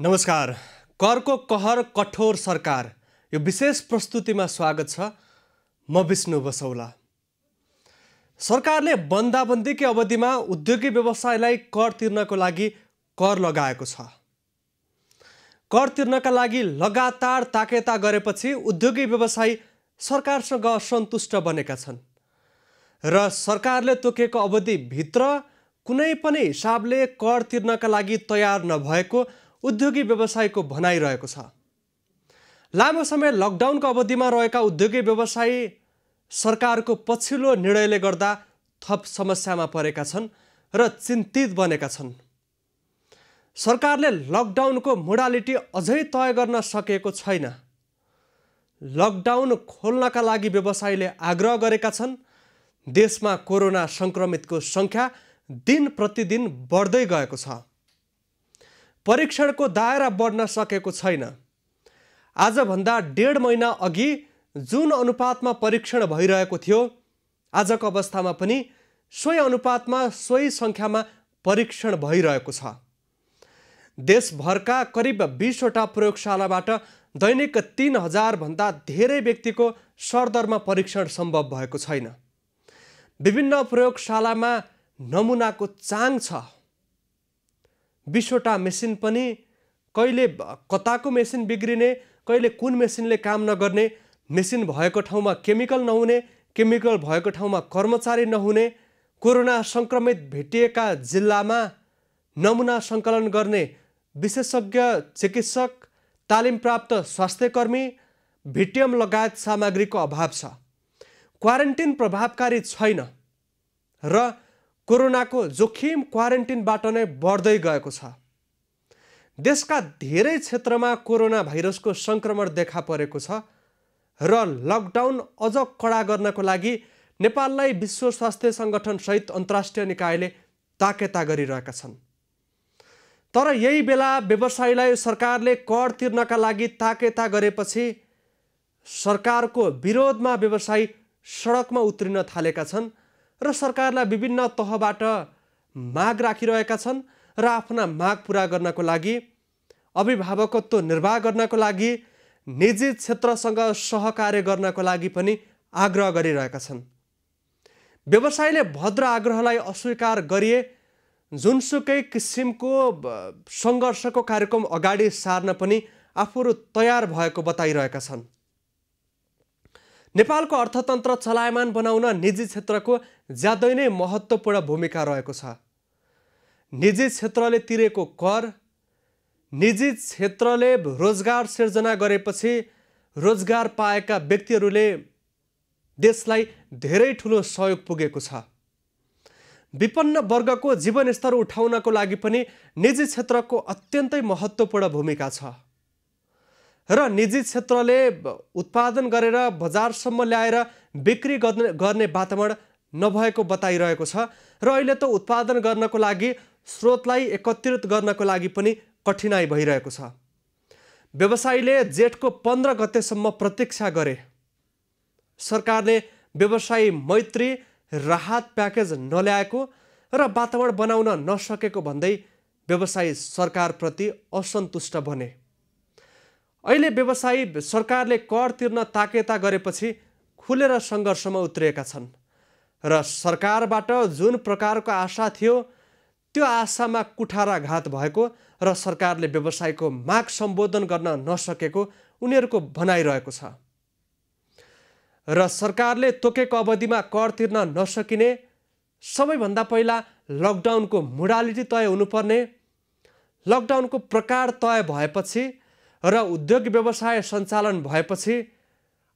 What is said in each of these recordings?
नमस्कार। करको कहर कठोर सरकार यो विशेष प्रस्तुतिमा स्वागत छ। म विष्णु बसौला। सरकारले बन्दाबन्दीकै अवधिमा उद्योगी व्यवसायलाई कर तिर्नको लागि कर लगाएको छ। कर तिर्नका लागि लगातार ताकेता गरेपछि उद्योगी व्यवसायी सरकारसँग असन्तुष्ट बनेका छन् र सरकारले तोकेको अवधिभित्र कुनै पनि हिसाबले कर तिर्नका लागि तयार नभएको उद्योगी व्यवसायीको भनाइरहेको छ। लामो समय लकडाउनको अवधिमा रहेका उद्योगी व्यवसायी सरकारको पछिल्लो निर्णयले गर्दा थप समस्यामा परेका छन् र चिन्तित बनेका छन्। सरकारले लकडाउनको मोडालिटी अझै तय गर्न सकेको छैन। लकडाउन खोल्नका लागि व्यवसायीले आग्रह गरेका छन्। देशमा कोरोना संक्रमितको संख्या दिन प्रतिदिन बढ्दै गएको छ। परीक्षणको दायरा बढ्न सकेको छैन। आजभन्दा 1.5 महिना अघि जुन अनुपातमा परीक्षण भइरहेको थियो, आजको अवस्थामा पनि सोही अनुपातमा सोही संख्यामा परीक्षण भइरहेको छ। देशभरका करिब 20 वटा प्रयोगशालाबाट दैनिक 3000 भन्दा धेरै व्यक्तिको सरदरमा परीक्षण सम्भव भएको छैन। विभिन्न प्रयोगशालामा नमुनाको चाङ छ। 20 वटा मेसिन पनि कहिले कताको मेसिन बिग्रिने, कहिले कुन मेसिनले काम नगर्ने, मेसिन भएको ठाउँमा केमिकल नहुने, केमिकल भएको ठाउँमा कर्मचारी नहुने, कोरोना संक्रमित भेटिएका जिल्लामा नमुना सङ्कलन गर्ने विशेषज्ञ चिकित्सक, तालिम प्राप्त स्वास्थ्यकर्मी, भिटिएम लगायत सामग्रीको अभाव छ। क्वारेन्टिन प्रभावकारी छैन र कोरोनाको जोखिम क्वारेन्टिनबाट नै बढ्दै गएको छ। देशका धेरै क्षेत्रमा कोरोना भाइरसको संक्रमण देखा परेको छ र लकडाउन अझ कडा गर्नको लागि नेपाललाई विश्व स्वास्थ्य सङ्गठन सहित अन्तर्राष्ट्रिय निकायले ताकेता गरिरहेका छन्। तर यही बेला व्यवसायीलाई सरकारले कर तिर्नका लागि ताकेता गरेपछि सरकारको विरोधमा व्यवसायी सडकमा उत्रिन थालेका छन् र सरकारलाई विभिन्न तहबाट माग राखिरहेका छन् र आफ्ना माग पूरा गर्नको लागि, अभिभावकत्व निर्वाह गर्नको लागि, निजी क्षेत्रसँग सहकार्य गर्नको लागि पनि आग्रह गरिरहेका छन्। व्यवसायीले भद्र आग्रहलाई अस्वीकार गरिए जुनसुकै किसिमको सङ्घर्षको कार्यक्रम अगाडि सार्न पनि आफूहरू तयार भएको बताइरहेका छन्। नेपालको अर्थतन्त्र चलायमान बनाउन निजी क्षेत्रको ज्यादै नै महत्त्वपूर्ण भूमिका रहेको छ। निजी क्षेत्रले तिरेको कर, निजी क्षेत्रले रोजगार सिर्जना गरेपछि रोजगार पाएका व्यक्तिहरूले देशलाई धेरै ठुलो सहयोग पुगेको छ। विपन्न वर्गको जीवनस्तर उठाउनको लागि पनि निजी क्षेत्रको अत्यन्तै महत्त्वपूर्ण भूमिका छ र निजी क्षेत्रले उत्पादन गरेर बजारसम्म ल्याएर बिक्री गर्ने वातावरण नभएको बताइरहेको छ र अहिले त उत्पादन गर्नको लागि स्रोतलाई एकत्रित गर्नको लागि पनि कठिनाइ भइरहेको छ। व्यवसायीले जेठको 15 गतेसम्म प्रतीक्षा गरे। सरकारले व्यवसायी मैत्री राहत प्याकेज नल्याएको र वातावरण बनाउन नसकेको भन्दै व्यवसायी सरकारप्रति असन्तुष्ट बने। अहिले व्यवसायी सरकारले कर तिर्न ताकेता गरेपछि खुलेर सङ्घर्षमा उत्रिएका छन् र सरकारबाट जुन प्रकारको आशा थियो त्यो आशामा कुठाराघात भएको र सरकारले व्यवसायको माग सम्बोधन गर्न नसकेको उनीहरूको भनाइरहेको छ। र सरकारले तोकेको अवधिमा कर तिर्न नसकिने, सबैभन्दा पहिला लकडाउनको मोडालिटी तय हुनुपर्ने, लकडाउनको प्रकार तय भएपछि र उद्योग व्यवसाय सञ्चालन भएपछि,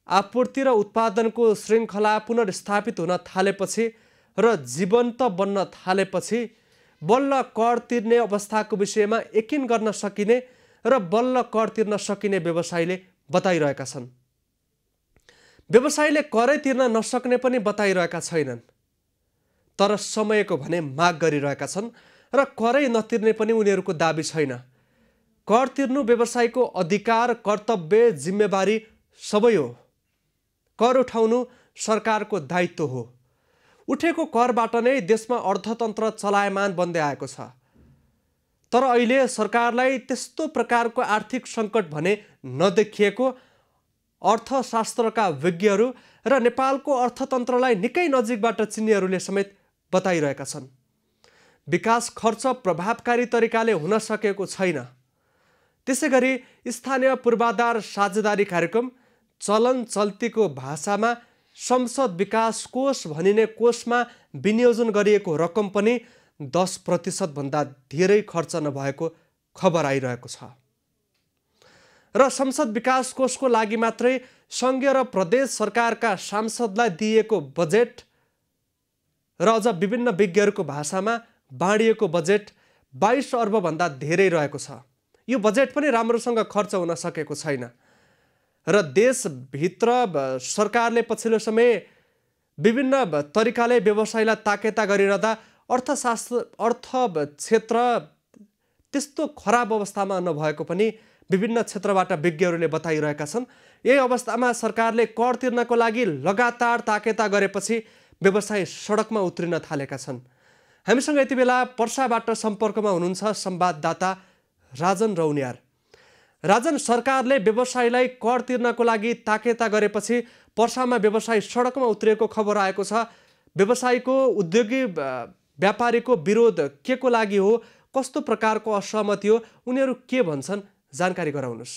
आपूर्ति र उत्पादनको श्रृङ्खला पुनर्स्थापित हुन थालेपछि र जीवन्त बन्न थालेपछि बल्ल कर तिर्ने अवस्थाको विषयमा यकिन गर्न सकिने र बल्ल कर तिर्न सकिने व्यवसायीले बताइरहेका छन्। व्यवसायीले करै तिर्न नसक्ने पनि बताइरहेका छैनन्, तर समयको भने माग गरिरहेका छन् र करै नतिर्ने पनि उनीहरूको दाबी छैन। कर तिर्नु व्यवसायीको अधिकार, कर्तव्य, जिम्मेवारी सबै हो। कर उठाउनु सरकारको दायित्व हो। उठेको करबाट नै देशमा अर्थतन्त्र चलायमान बन्दै आएको छ। तर अहिले सरकारलाई त्यस्तो प्रकारको आर्थिक सङ्कट भने नदेखिएको अर्थशास्त्रका विज्ञहरू र नेपालको अर्थतन्त्रलाई निकै नजिकबाट चिन्नेहरूले समेत बताइरहेका छन्। विकास खर्च प्रभावकारी तरिकाले हुन सकेको छैन। त्यसैगरी स्थानीय पूर्वाधार साझेदारी कार्यक्रम चलन चल्तीको भाषामा संसद विकास कोष भनिने कोषमा विनियोजन गरिएको रकम पनि 10% भन्दा धेरै खर्च नभएको खबर आइरहेको छ। र संसद विकास कोषको लागि मात्रै संघीय र प्रदेश सरकारका सांसदलाई दिइएको बजेट र अझ विभिन्न विज्ञहरूको भाषामा बाँडिएको बजेट 22 अर्ब भन्दा धेरै रहेको छ। यो बजेट पनि राम्रोसँग खर्च हुन सकेको छैन र देशभित्र सरकारले पछिल्लो समय विभिन्न तरिकाले व्यवसायलाई ताकेता गरिरहँदा अर्थ क्षेत्र त्यस्तो खराब अवस्थामा नभएको पनि विभिन्न क्षेत्रबाट विज्ञहरूले बताइरहेका छन्। यही अवस्थामा सरकारले कर तिर्नको लागि लगातार ताकेता गरेपछि व्यवसायी सडकमा उत्रिन थालेका छन्। हामीसँग यति बेला पर्साबाट सम्पर्कमा हुनुहुन्छ संवाददाता राजन रौनियार। राजन, सरकारले व्यवसायीलाई कर तिर्नको लागि ताकेता गरेपछि पर्सामा व्यवसायी सडकमा उत्रिएको खबर आएको छ। व्यवसायीको उद्योगी व्यापारीको विरोध के को लागि हो, कस्तो प्रकारको असहमति हो, उनीहरू के भन्छन्, जानकारी गराउनुस्।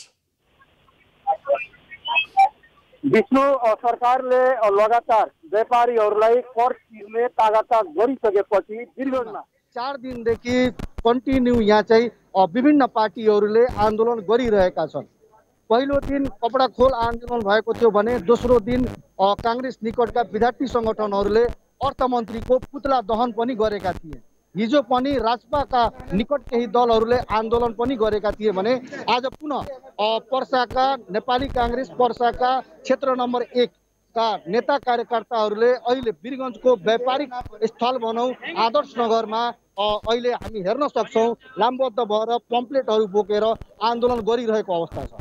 विष्णु, सरकारले लगातार व्यापारीहरूलाई कर तिर्ने तागाता गरिसकेपछि वीरगञ्जमा 4 दिनदेखि कन्टिन्यू यहाँ चाहिँ विभिन्न पार्टीहरूले आन्दोलन गरिरहेका छन्। पहिलो दिन कपडा खोल आन्दोलन भएको थियो भने दोस्रो दिन काङ्ग्रेस निकटका विद्यार्थी सङ्गठनहरूले अर्थमन्त्रीको पुतला दहन पनि गरेका थिए। हिजो पनि राजपाका निकट केही दलहरूले आन्दोलन पनि गरेका थिए भने आज पुनः पर्साका नेपाली काङ्ग्रेस पर्साका क्षेत्र नम्बर 1 का नेता कार्यकर्ताहरूले अहिले वीरगञ्जको व्यापारिक स्थल भनौँ आदर्श नगरमा अहिले हामी हेर्न सक्छौँ लामबद्ध भएर पम्पलेटहरू बोकेर आन्दोलन गरिरहेको अवस्था छ।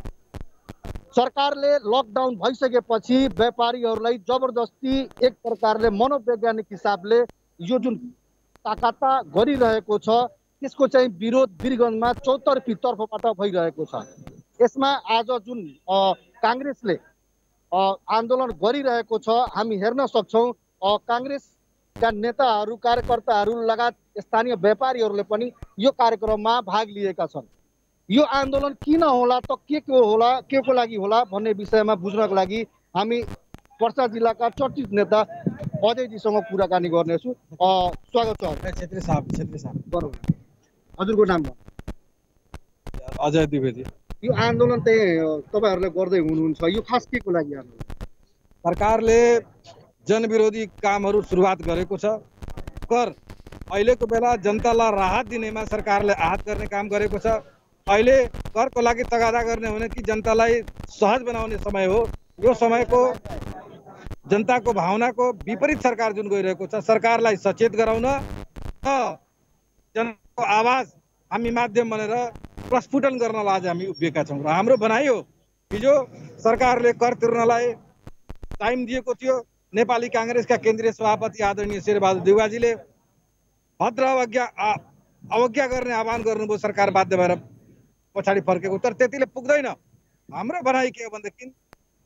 सरकारले लकडाउन भइसकेपछि व्यापारीहरूलाई जबरजस्ती एक प्रकारले मनोवैज्ञानिक हिसाबले यो जुन ताकाता गरिरहेको छ त्यसको चाहिँ विरोध वीरगञ्जमा चौतर्फी तर्फबाट भइरहेको छ। यसमा आज जुन काङ्ग्रेसले आन्दोलन गरिरहेको छ हामी हेर्न सक्छौँ काङ्ग्रेसका नेताहरू कार्यकर्ताहरू लगायत स्थानीय व्यापारीहरूले पनि यो कार्यक्रममा भाग लिएका छन्। यो आन्दोलन किन होला त के होला के को लागि होला भन्ने विषयमा बुझ्नको लागि हामी पर्सा जिल्लाका चर्चित नेता अजयजीसँग कुराकानी गर्नेछु। स्वागत छ छेत्री साहब। हजुरको नाम अजय द्विवेदी। यो आन्दोलन चाहिँ तपाईहरुले गर्दै हुनुहुन्छ, यो खास के को लागि आन्दोलन? सरकारले जनविरोधी कामहरू सुरुवात गरेको छ। कर अहिलेको बेला जनतालाई राहत दिनेमा सरकारले आहत गर्ने काम गरेको छ। अहिले करको लागि तगादा गर्ने हो कि जनतालाई सहज बनाउने समय हो। यो समयको जनताको भावनाको विपरीत सरकार जुन गइरहेको छ, सरकारलाई सचेत गराउन र जनताको आवाज हामी माध्यम बनेर प्रस्फुटन गर्नलाई आज हामी उभिएका छौँ। र हाम्रो भनाइ हो हिजो सरकारले कर तिर्नलाई टाइम दिएको थियो। नेपाली काङ्ग्रेसका केन्द्रीय सभापति आदरणीय शेरबहादुर देउवाजीले भद्र अवज्ञा गर्ने आह्वान गर्नुभयो। सरकार बाध्य भएर पछाडि फर्केको, तर त्यतिले पुग्दैन। हाम्रो भनाइ के हो भनेदेखि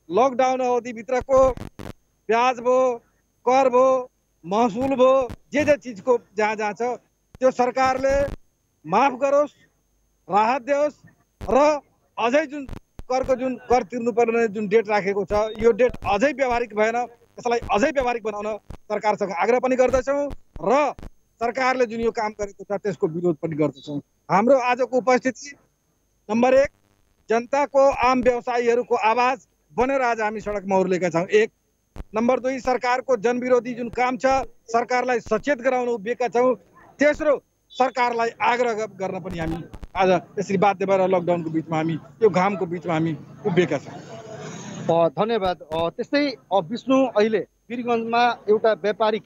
लकडाउन अवधिभित्रको ब्याज भयो, कर भयो, महसुल भयो, जे चिजको जहाँ जहाँ छ त्यो सरकारले माफ गरोस्, राहत दियोस् र अझै जुन करको जुन कर तिर्नुपर्ने जुन डेट राखेको छ यो डेट अझै व्यावहारिक भएन, त्यसलाई अझै व्यावहारिक बनाउन सरकारसँग आग्रह पनि गर्दछौँ र सरकारले जुन यो काम गरेको छ त्यसको विरोध पनि गर्दछौँ। हाम्रो आजको उपस्थिति नम्बर 1 जनताको आम व्यवसायीहरूको आवाज बनेर आज हामी सडकमा उर्लेका छौँ। 1 नम्बर 2 सरकारको जनविरोधी जुन काम छ सरकारलाई सचेत गराउन उभिएका छौँ। तेस्रो सरकारलाई आग्रह गर्न पनि हामी आज यसरी बाध्य भएर लकडाउनको बिचमा हामी यो घामको बिचमा हामी उभिएका छौँ। धन्यवाद। त्यस्तै विष्णु, अहिले वीरगञ्जमा एउटा व्यापारिक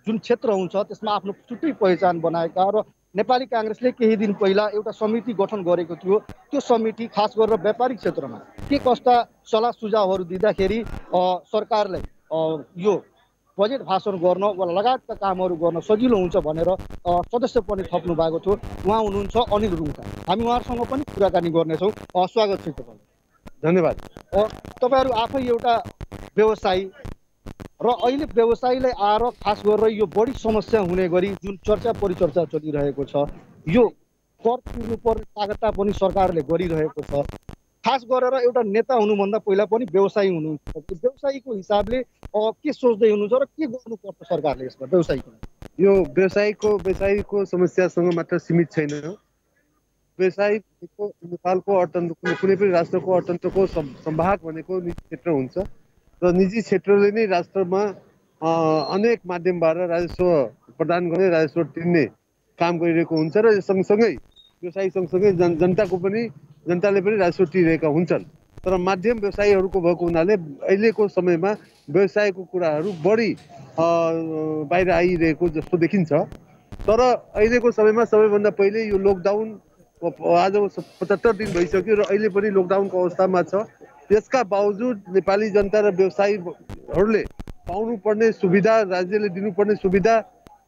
जुन क्षेत्र हुन्छ त्यसमा आफ्नो छुट्टै पहिचान बनाएका र नेपाली काङ्ग्रेसले केही दिन पहिला एउटा समिति गठन गरेको थियो। त्यो समिति खास गरेर व्यापारिक क्षेत्रमा के कस्ता सल्लाह सुझावहरू दिँदाखेरि सरकारले यो बजेट भाषण गर्न वा लगायतका कामहरू गर्न सजिलो हुन्छ भनेर सदस्य पनि थप्नु भएको थियो। उहाँ हुनुहुन्छ अनिल रुङटा। हामी उहाँहरूसँग पनि कुराकानी गर्नेछौँ। स्वागत छ तपाईँ। धन्यवाद। तपाईँहरू आफै एउटा व्यवसायी र अहिले व्यवसायीलाई आएर खास गरेर यो बढी समस्या हुने गरी जुन चर्चा परिचर्चा चलिरहेको छ, यो कर तिर्नुपर्ने तागता पनि सरकारले गरिरहेको छ। खास गरेर एउटा नेता हुनुभन्दा पहिला पनि व्यवसायी हुनुहुन्छ। व्यवसायीको हिसाबले के सोच्दै हुनुहुन्छ र के गर्नुपर्छ सरकारले यसमा व्यवसायीको? यो व्यवसायीको समस्यासँग मात्र सीमित छैन। व्यवसायीको नेपालको अर्थतन्त्र कुनै पनि राष्ट्रको अर्थतन्त्रको संवाहक भनेको निजी क्षेत्र हुन्छ र निजी क्षेत्रले नै राष्ट्रमा अनेक माध्यमबाट राजस्व प्रदान गर्ने, राजस्व तिर्ने काम गरिरहेको हुन्छ र सँगसँगै व्यवसायी सँगसँगै जनताले पनि राजस्व तिरेका हुन्छन्। तर माध्यम व्यवसायीहरूको भएको हुनाले अहिलेको समयमा व्यवसायको कुराहरू बढी बाहिर आइरहेको जस्तो देखिन्छ। तर अहिलेको समयमा सबैभन्दा पहिले यो लकडाउन आज 75 दिन भइसक्यो र अहिले पनि लकडाउनको अवस्थामा छ। त्यसका बावजुद नेपाली जनता र व्यवसायीहरूले पाउनुपर्ने सुविधा, राज्यले दिनुपर्ने सुविधा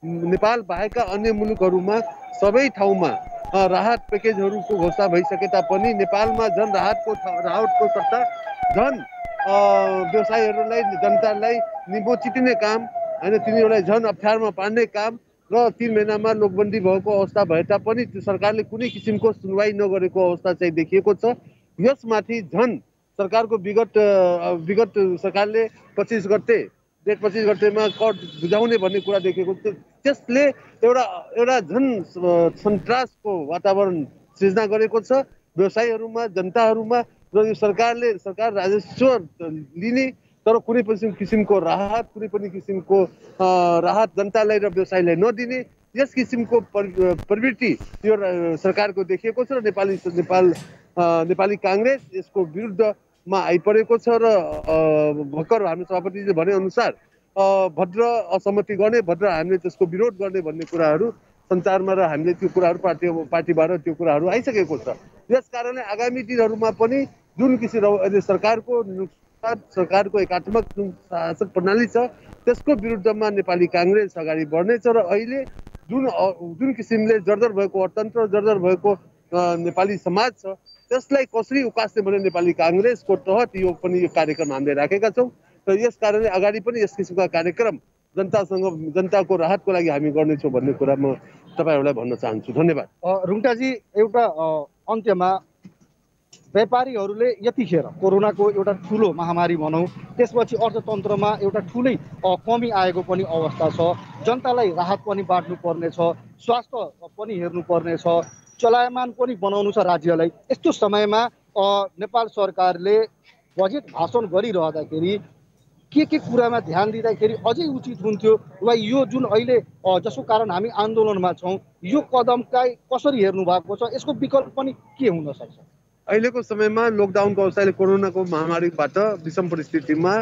नेपाल बाहेकका अन्य मुलुकहरूमा सबै ठाउँमा राहत प्याकेजहरूको घोषणा भइसके तापनि नेपालमा झन् राहतको सट्टा झन् व्यवसायीहरूलाई, जनतालाई निबो चिटिने काम होइन, तिनीहरूलाई झन् अप्ठ्यारोमा पार्ने काम र 3 महिनामा नोटबन्दी भएको अवस्था भए तापनि सरकारले कुनै किसिमको सुनवाई नगरेको अवस्था चाहिँ देखिएको छ। यसमाथि झन् सरकारको विगत सरकारले 25 गतेमा कर बुझाउने भन्ने कुरा देखेको छ। त्यसले एउटा झन् सन्तासको वातावरण सृजना गरेको छ व्यवसायीहरूमा, जनताहरूमा। र यो सरकार राजस्व लिने तर कुनै पनि किसिमको राहत, कुनै पनि किसिमको राहत जनतालाई र व्यवसायीलाई नदिने, यस किसिमको प्रवृत्ति यो सरकारको देखिएको छ र नेपाली काङ्ग्रेस यसको विरुद्धमा आइपरेको छ र भर्खर हाम्रो सभापतिले भनेअनुसार भद्र असहमति गर्ने, भद्र हामीले त्यसको विरोध गर्ने भन्ने कुराहरू सञ्चारमा र हामीले त्यो कुराहरू पार्टीबाट त्यो कुराहरू आइसकेको छ। यस कारणले आगामी दिनहरूमा पनि जुन किसिम सरकारको एकात्मक जुन शासक प्रणाली छ त्यसको विरुद्धमा नेपाली काङ्ग्रेस अगाडि बढ्नेछ र अहिले जुन किसिमले जर्जर भएको अर्थतन्त्र, जर्जर भएको नेपाली समाज छ त्यसलाई कसरी उकास्ने भने नेपाली काङ्ग्रेसको तहत यो कार्यक्रम हामीले राखेका छौँ र यस कारणले अगाडि पनि यस किसिमका कार्यक्रम जनताको राहतको लागि हामी गर्नेछौँ भन्ने कुरा म तपाईँहरूलाई भन्न चाहन्छु। धन्यवाद। रुङटाजी, एउटा अन्त्यमा व्यापारीहरूले यतिखेर कोरोनाको एउटा ठुलो महामारी भनौँ, त्यसपछि अर्थतन्त्रमा एउटा ठुलै कमी आएको पनि अवस्था छ। जनतालाई राहत पनि बाँड्नु पर्नेछ, स्वास्थ्य पनि हेर्नुपर्नेछ, चलायमान पनि बनाउनु छ राज्यलाई। यस्तो समयमा नेपाल सरकारले बजेट भाषण गरिरहँदाखेरि के कुरामा ध्यान दिँदाखेरि अझै उचित हुन्थ्यो वा यो जुन अहिले जसको कारण हामी आन्दोलनमा छौँ यो कदमलाई कसरी हेर्नु भएको छ, यसको विकल्प पनि के हुन सक्छ? अहिलेको समयमा लकडाउनको अवस्थाले कोरोनाको महामारीबाट विषम परिस्थितिमा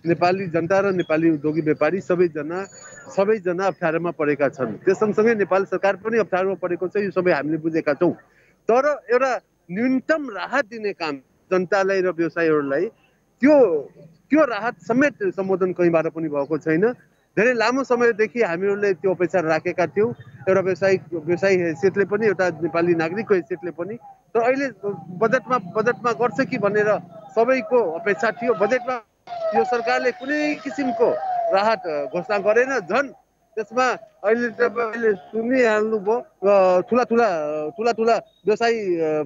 नेपाली जनता र नेपाली उद्योगी व्यापारी सबैजना अप्ठ्यारोमा परेका छन्। त्यस सँगसँगै नेपाल सरकार पनि अप्ठ्यारोमा परेको छ, यो सबै हामीले बुझेका छौँ। तर एउटा न्यूनतम राहत दिने काम जनतालाई र व्यवसायीहरूलाई त्यो राहत समेत सम्बोधन कहीँबाट पनि भएको छैन। धेरै लामो समयदेखि हामीहरूले त्यो अपेक्षा राखेका थियौँ, एउटा व्यवसायी हैसियतले पनि, एउटा नेपाली नागरिकको हैसियतले पनि। तर अहिले बजेटमा गर्छ कि भनेर सबैको अपेक्षा थियो। बजेटमा यो सरकारले कुनै किसिमको राहत घोषणा गरेन। झन् त्यसमा अहिले तपाईँले सुनिहाल्नुभयो, ठुला व्यवसायी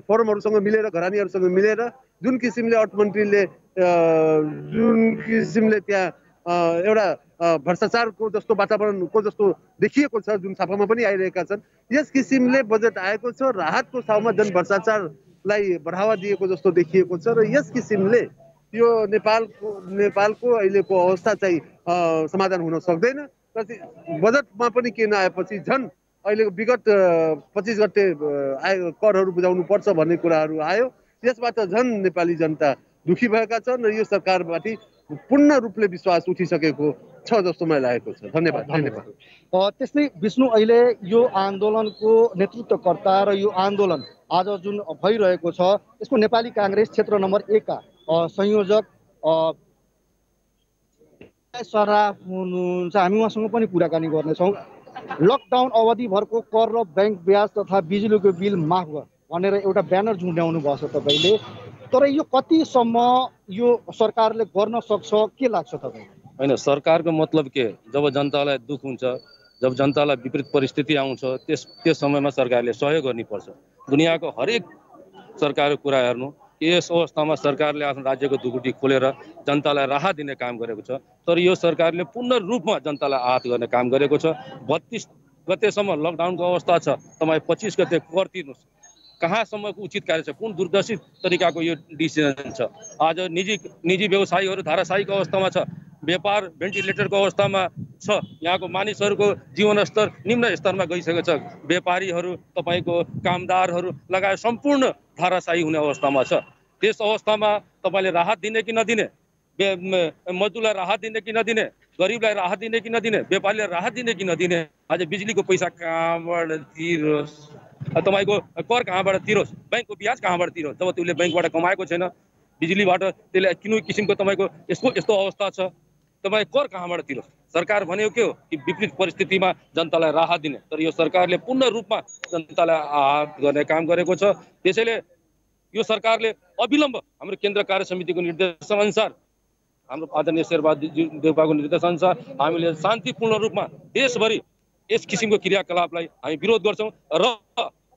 फोरमहरूसँग मिलेर, घरानीहरूसँग मिलेर जुन किसिमले अर्थमन्त्रीले त्यहाँ एउटा भ्रष्टाचारको जस्तो वातावरणको जस्तो देखिएको छ, जुन छापामा पनि आइरहेका छन्, यस किसिमले बजेट आएको छ। राहतको ठाउँमा जन भ्रष्टाचारलाई बढावा दिएको जस्तो देखिएको छ र यस किसिमले यो नेपालको अहिलेको अवस्था चाहिँ समाधान हुन सक्दैन। बजेटमा पनि के नआएपछि झन् अहिलेको विगत 25 गते करहरू बुझाउनु पर्छ भन्ने कुराहरू आयो। यसबाट झन् नेपाली जनता दुखी भएका छन् र यो सरकारमाथि पूर्ण रूपले विश्वास उठिसकेको छ जस्तो मलाई लागेको छ। धन्यवाद। त्यस्तै विष्णु, अहिले यो आन्दोलनको नेतृत्वकर्ता र यो आन्दोलन आज जुन भइरहेको छ यसको नेपाली काङ्ग्रेस क्षेत्र नम्बर 1 का संयोजक सराफ हुनुहुन्छ, हामी उहाँसँग पनि कुराकानी गर्नेछौँ। लकडाउन अवधिभरको कर र ब्याङ्क ब्याज तथा बिजुलीको बिल माफ गर भनेर एउटा ब्यानर झुन्ड्याउनु भएको छ तपाईँले, तर यो कतिसम्म यो सरकारले गर्न सक्छ के लाग्छ तपाईँ? होइन, सरकारको मतलब के, जब जनतालाई दुःख हुन्छ, जब जनतालाई विपरीत परिस्थिति आउँछ त्यस समयमा सरकारले सहयोग गर्नुपर्छ। दुनियाँको हरेक सरकारको कुरा हेर्नु, यस अवस्थामा सरकारले आफ्नो राज्यको ढुकुटी खोलेर जनतालाई राहत दिने काम गरेको छ, तर यो सरकारले पूर्ण रूपमा जनतालाई आहत गर्ने काम गरेको छ। 32 गतेसम्म लकडाउनको अवस्था छ, तपाईँ 25 गते कर तिर्नुहोस्। कहाँसम्मको उचित कार्य छ, कुन दूरदर्शी तरिकाको यो डिसिजन छ? आज निजी व्यवसायीहरू धाराशायीको अवस्थामा छ, व्यापार भेन्टिलेटरको अवस्थामा छ, यहाँको मानिसहरूको जीवनस्तर निम्न स्तरमा गइसकेको छ। व्यापारीहरू, तपाईँको कामदारहरू लगायत सम्पूर्ण धाराशायी हुने अवस्थामा छ। त्यस अवस्थामा तपाईँले राहत दिने कि नदिने, मजदुरलाई राहत दिने कि नदिने, गरिबलाई राहत दिने कि नदिने, व्यापारीलाई राहत दिने कि नदिने? आज बिजुलीको पैसा कहाँबाट तिरोस्, तपाईँको कर कहाँबाट तिरोस्, ब्याङ्कको ब्याज कहाँबाट तिरोस्, जब त्यसले ब्याङ्कबाट कमाएको छैन, बिजुलीबाट त्यसले कुनै किसिमको तपाईँको यस्तो अवस्था छ, तपाईँ कर कहाँबाट तिरोस्? सरकार भनेको के हो कि विपरीत परिस्थितिमा जनतालाई राहत दिने, तर यो सरकारले पूर्ण रूपमा जनतालाई आहत गर्ने काम गरेको छ। त्यसैले यो सरकारले अविलम्ब हाम्रो केन्द्र कार्य समितिको निर्देशनअनुसार, हाम्रो आदरणीय शेरबहादुर देउपाको निर्देशअनुसार हामीले शान्तिपूर्ण रूपमा देशभरि यस किसिमको क्रियाकलापलाई हामी विरोध गर्छौँ र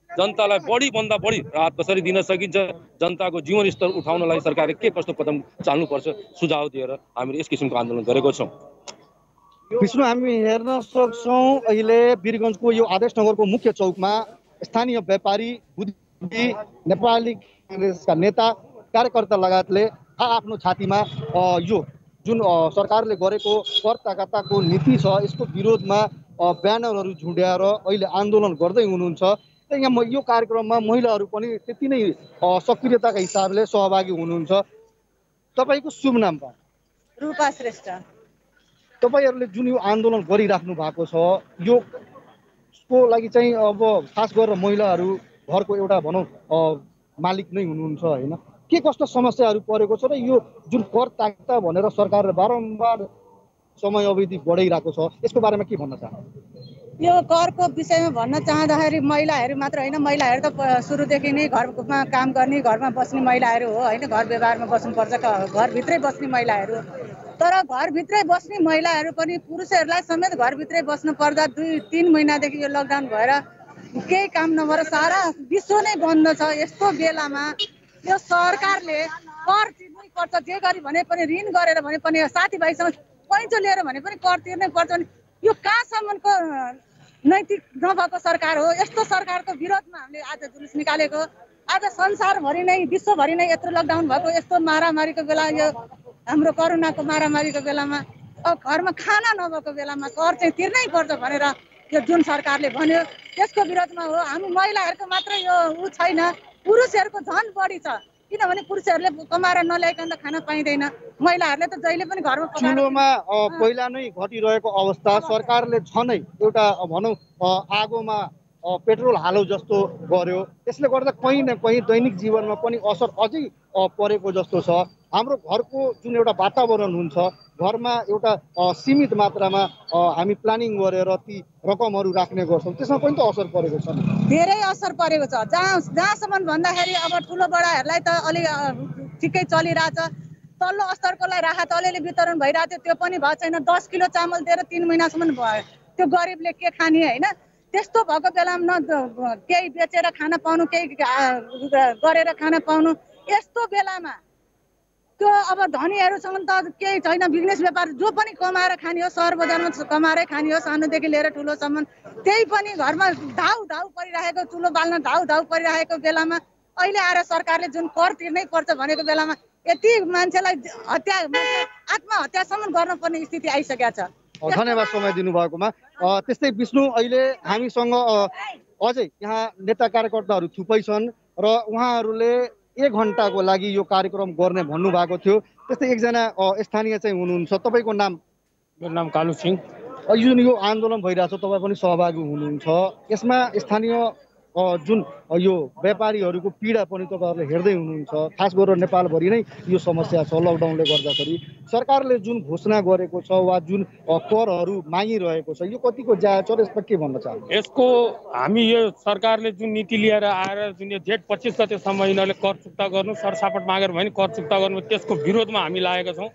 जनतालाई बढीभन्दा बढी राहत कसरी दिन सकिन्छ, जनताको जीवन स्तर उठाउनलाई सरकारले के कस्तो कदम चाल्नुपर्छ सुझाव दिएर हामीले यस किसिमको आन्दोलन गरेको छौँ। विष्णु, हामी हेर्न सक्छौँ अहिले वीरगञ्जको यो आदेश नगरको मुख्य चौकमा स्थानीय व्यापारी, बुद्धि, नेपाली काङ्ग्रेसका नेता, कार्यकर्ता लगायतले आफ्नो छातीमा यो जुन सरकारले गरेको कर ताकाताको नीति छ यसको विरोधमा ब्यानरहरू झुन्ड्याएर अहिले आन्दोलन गर्दै हुनुहुन्छ। यहाँ यो कार्यक्रममा महिलाहरू पनि त्यति नै सक्रियताका हिसाबले सहभागी हुनुहुन्छ। तपाईँको शुभ नाम बा? रूपा श्रेष्ठ। तपाईँहरूले जुन यो आन्दोलन गरिराख्नु भएको छ यसको लागि चाहिँ अब खास गरेर महिलाहरू घरको एउटा भनौँ मालिक नै हुनुहुन्छ होइन, के कस्तो समस्याहरू परेको छ र यो जुन कर ताक्ता भनेर सरकारले बारम्बार समय अवधि बढाइरहेको छ यसको बारेमा के भन्न चाहनुहुन्छ? यो करको विषयमा भन्न चाहँदाखेरि महिलाहरू मात्र होइन, महिलाहरू त सुरुदेखि नै घरमा काम गर्ने, घरमा बस्ने महिलाहरू हो होइन, घर व्यवहारमा बस्नुपर्छ, घरभित्रै बस्ने महिलाहरू। तर घरभित्रै बस्ने महिलाहरू पनि पुरुषहरूलाई समेत घरभित्रै बस्नु पर्दा 2-3 महिनादेखि यो लकडाउन भएर केही काम नभएर सारा विश्व नै बन्द छ। यस्तो बेलामा यो सरकारले कर तिर्नै पर्छ, जे गरी भने पनि ऋण गरेर भने पनि साथीभाइसँग पैँचो लिएर भने पनि कर तिर्नै पर्छ भने यो कहाँसम्मको नैतिक नभएको सरकार हो? यस्तो सरकारको विरोधमा हामीले आज जुलुस निकालेको। आज संसारभरि नै विश्वभरि नै यत्रो लकडाउन भएको यस्तो मारामारीको बेला, यो हाम्रो कोरोनाको मारामारीको बेलामा अब घरमा खाना नभएको बेलामा कर चाहिँ तिर्नै पर्छ भनेर यो जुन सरकारले भन्यो त्यसको विरोधमा हो। हामी महिलाहरूको मात्र यो छैन, पुरुषहरूको झन् बढी छ, किनभने पुरुषहरूले कमाएर नल्याइकन त खान पाइँदैन, महिलाहरूले त जहिले पनि घरमा चुलोमा पहिला नै घटिरहेको अवस्था सरकारले झनै एउटा भनौँ आगोमा पेट्रोल हालौ जस्तो गर्यो। यसले गर्दा कहीँ न कहीँ दैनिक जीवनमा पनि असर अझै परेको जस्तो छ। हाम्रो घरको जुन एउटा वातावरण हुन्छ, घरमा एउटा सीमित मात्रामा हामी प्लानिङ गरेर ती रकमहरू राख्ने गर्छौँ, त्यसमा पनि त असर परेको छ। धेरै असर परेको छ। जहाँसम्म भन्दाखेरि अब ठुलो बडाहरूलाई त अलि ठिकै चलिरहेछ, तल्लो स्तरकोलाई राहत अलिअलि वितरण भइरहेको थियो, त्यो पनि भएको छैन। 10 किलो चामल दिएर 3 महिनासम्म भयो, त्यो गरिबले के खाने होइन? त्यस्तो भएको बेलामा न केही बेचेर खान पाउनु, केही गरेर खान पाउनु, यस्तो बेलामा त्यो अब धनीहरूसँग त केही छैन, बिजनेस व्यापार जो पनि कमाएर खाने हो, सहर बजारमा कमाएरै खाने हो, सानोदेखि लिएर ठुलोसम्म त्यही पनि घरमा धाउ परिरहेको, चुलो बाल्न धाउ परिरहेको बेलामा अहिले आएर सरकारले जुन कर तिर्नै पर्छ भनेको बेलामा यति मान्छेलाई आत्महत्यासम्म गर्नुपर्ने स्थिति आइसकेको छ। धन्यवाद समय दिनुभएकोमा। त्यस्तै विष्णु, अहिले हामीसँग अझै यहाँ नेता कार्यकर्ताहरू थुप्रै छन् र उहाँहरूले 1 घन्टाको लागि यो कार्यक्रम गर्ने भन्नुभएको थियो। त्यस्तै एकजना स्थानीय चाहिँ हुनुहुन्छ, तपाईँको नाम? मेरो नाम कालु सिंह। जुन यो आन्दोलन भइरहेछ तपाईँ पनि सहभागी हुनुहुन्छ, यसमा स्थानीय जुन यो व्यापारीहरूको पीडा पनि तपाईँहरूले हेर्दै हुनुहुन्छ। खास गरेर नेपालभरि नै यो समस्या छ लकडाउनले गर्दाखेरि। सरकारले जुन घोषणा गरेको छ वा जुन करहरू मागिरहेको छ यो कतिको जायज छ र यसमा के भन्न चाहनुहुन्छ? यसको हामी यो सरकारले जुन नीति लिएर आएर जुन यो जेठ 25 गतेसम्म यिनीहरूले कर चुक्ता गर्नु, सरसापट मागेर भने कर चुक्ता गर्नु, त्यसको विरोधमा हामी लागेका छौँ।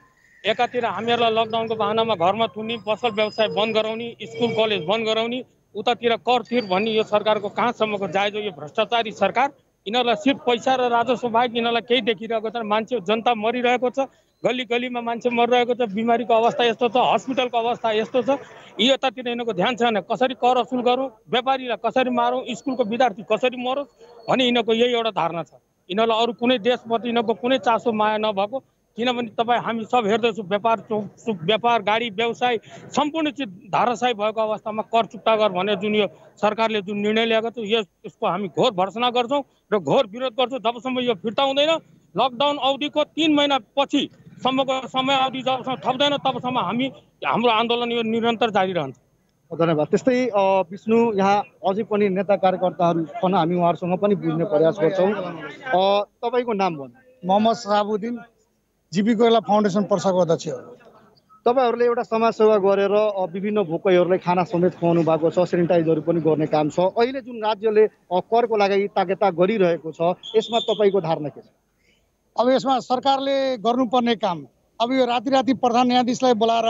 एकातिर हामीहरूलाई लकडाउनको बहानामा घरमा थुन्ने, पसल व्यवसाय बन्द गराउने, स्कुल कलेज बन्द गराउने, उतातिर कर तिर भन्ने यो सरकारको कहाँसम्मको जायज हो? यो भ्रष्टाचारी सरकार। यिनीहरूलाई सिर्फ पैसा र राजस्व बाहेक यिनीहरूलाई केही देखिरहेको छ। मान्छे जनता मरिरहेको छ, गल्ली गल्लीमा मान्छे मरिरहेको छ, बिमारीको अवस्था यस्तो छ, हस्पिटलको अवस्था यस्तो छ। यतातिर यिनीहरूको ध्यान छैन। कसरी कर असुल गरौँ, व्यापारीलाई कसरी मारौँ, स्कुलको विद्यार्थी कसरी मरोस् भन्ने यिनीहरूको यही एउटा धारणा छ। यिनीहरूलाई अरू कुनै देशप्रति यिनीहरूको कुनै चासो माया नभएको। किनभने तपाईँ हामी सब हेर्दैछौँ व्यापार गाडी व्यवसाय सम्पूर्ण चिज धाराशायी भएको अवस्थामा कर चुक्ता गर भनेर जुन यो सरकारले जुन निर्णय ल्याएको छ यसको हामी घोर भर्त्सना गर्छौँ र घोर विरोध गर्छौँ। जबसम्म यो फिर्ता हुँदैन, लकडाउन अवधिको 3 महिना पछि सम्मको समय अवधि जबसम्म थप्दैन तबसम्म हाम्रो आन्दोलन यो निरन्तर जारी रहन्छ। धन्यवाद। त्यस्तै विष्णु यहाँ अझै पनि नेता कार्यकर्ताहरू छन्, हामी उहाँहरूसँग पनि बुझ्ने प्रयास गर्छौँ। तपाईँको नाम भन्नु? मोहम्मद सहाबुद्दिन, जीपी कोइला फाउन्डेसन पर्साको अध्यक्ष हो। तपाईँहरूले एउटा समाजसेवा गरेर विभिन्न भोकैहरूलाई खाना समेत खुवाउनु भएको छ, सेनिटाइजहरू पनि गर्ने काम छ। अहिले जुन राज्यले करको लागि ताकेता गरिरहेको छ यसमा तपाईँको धारणा के छ? अब यसमा सरकारले गर्नुपर्ने काम, अब यो राति राति प्रधान न्यायाधीशलाई बोलाएर,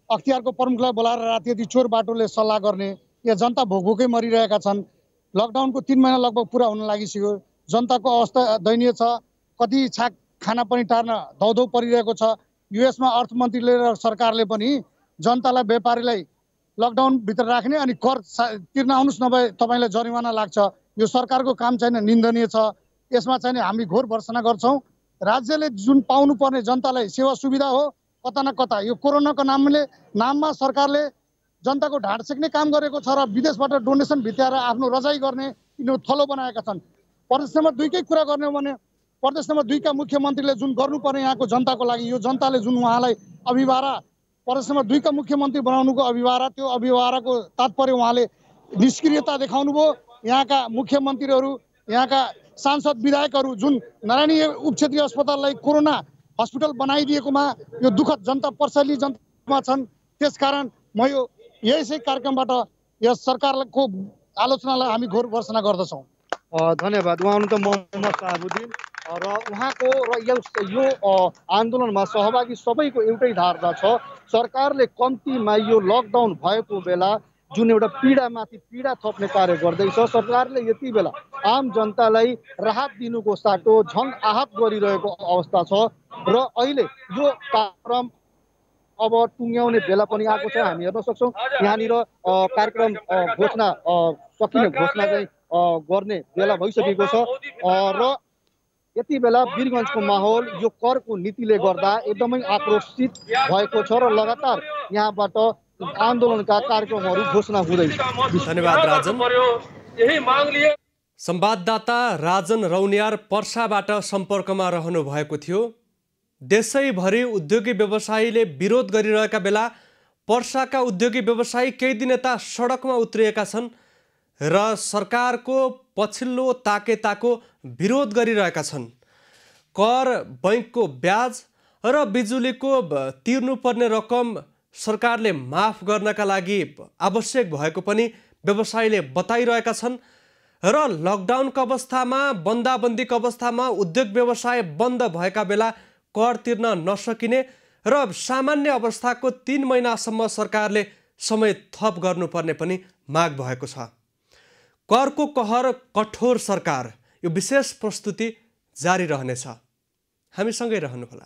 अख्तियारको प्रमुखलाई बोलाएर राति राति चोर बाटोले सल्लाह गर्ने, या जनता भोकै मरिरहेका छन्। लकडाउनको 3 महिना लगभग पुरा हुन लागिसक्यो। जनताको अवस्था दयनीय छ। कति छाक खाना पनि टार्न धौधौ परिरहेको छ। युएसमा अर्थमन्त्रीले र सरकारले पनि जनतालाई व्यापारीलाई लकडाउनभित्र राख्ने अनि कर तिर्न आउनुहोस् नभए तपाईँलाई जरिवाना लाग्छ, यो सरकारको काम चाहिँ निन्दनीय छ। यसमा चाहिँ हामी घोर भर्त्सना गर्छौँ। राज्यले जुन पाउनुपर्ने जनतालाई सेवा सुविधा हो कता न कता यो कोरोनाको नाममा सरकारले जनताको ढाड सेक्ने काम गरेको छ र विदेशबाट डोनेसन भित्याएर आफ्नो रजाई गर्ने यिनीहरू थलो बनाएका छन्। प्रदेश नम्बर 2 कै कुरा गर्ने हो भने प्रदेश नम्बर 2 का मुख्यमन्त्रीले जुन गर्नुपर्ने यहाँको जनताको लागि, यो जनताले जुन उहाँलाई अभिभारा प्रदेश नम्बर 2 का मुख्यमन्त्री बनाउनुको अभिभारा, त्यो अभिभाराको तात्पर्य उहाँले निष्क्रियता देखाउनु भयो। यहाँका मुख्यमन्त्रीहरू, यहाँका सांसद विधायकहरू जुन नारायणी उपक्षेत्रीय अस्पताललाई कोरोना हस्पिटल बनाइदिएकोमा यो दुःखद जनता पर्साली जनतामा छन्। त्यसकारण म यो यसै कार्यक्रमबाट यस सरकारको आलोचनालाई हामी घोर भर्त्सना गर्दछौँ। धन्यवाद। उहाँ हुनुहुन्छ मोहम्मद सहाबुद्दिन र उहाँको र यो आन्दोलनमा सहभागी सबैको एउटै धारणा छ। सरकारले कम्तीमा यो लकडाउन भएको बेला जुन एउटा पीडामाथि पीडा थप्ने कार्य गर्दैछ, सरकारले यति बेला आम जनतालाई राहत दिनुको साटो झन् आहत गरिरहेको अवस्था छ र अहिले यो कार्यक्रम अब टुङ्ग्याउने बेला पनि आएको छ। हामी हेर्न सक्छौँ यहाँनिर कार्यक्रम घोषणा सकिने घोषणा चाहिँ गर्ने बेला भइसकेको छ र यति बेला वीरगञ्जको माहौल यो करको नीतिले गर्दा एकदमै आक्रोशित भएको छ र लगातार यहाँबाट आन्दोलनका कार्यक्रमहरू घोषणा हुँदैछ। धन्यवाद राजन। संवाददाता राजन रौनियार पर्साबाट सम्पर्कमा रहनु भएको थियो। देशैभरि उद्योगी व्यवसायीले विरोध गरिरहेका बेला पर्साका उद्योगी व्यवसायी केही दिन यता सडकमा उत्रिएका छन् र सरकारको पछिल्लो ताकेताको विरोध गरिरहेका छन्। कर, बैंकको ब्याज र बिजुलीको तिर्नुपर्ने रकम सरकारले माफ गर्नका लागि आवश्यक भएको पनि व्यवसायीले बताइरहेका छन् र लकडाउनको अवस्थामा, बन्दाबन्दीको अवस्थामा उद्योग व्यवसाय बन्द भएका बेला कर तिर्न नसकिने र सामान्य अवस्थाको 3 महिनासम्म सरकारले समय थप गर्नुपर्ने पनि माग भएको छ। करको कहर कठोर सरकार, यो विशेष प्रस्तुति जारी रहनेछ। हामीसँगै रहनुहोला।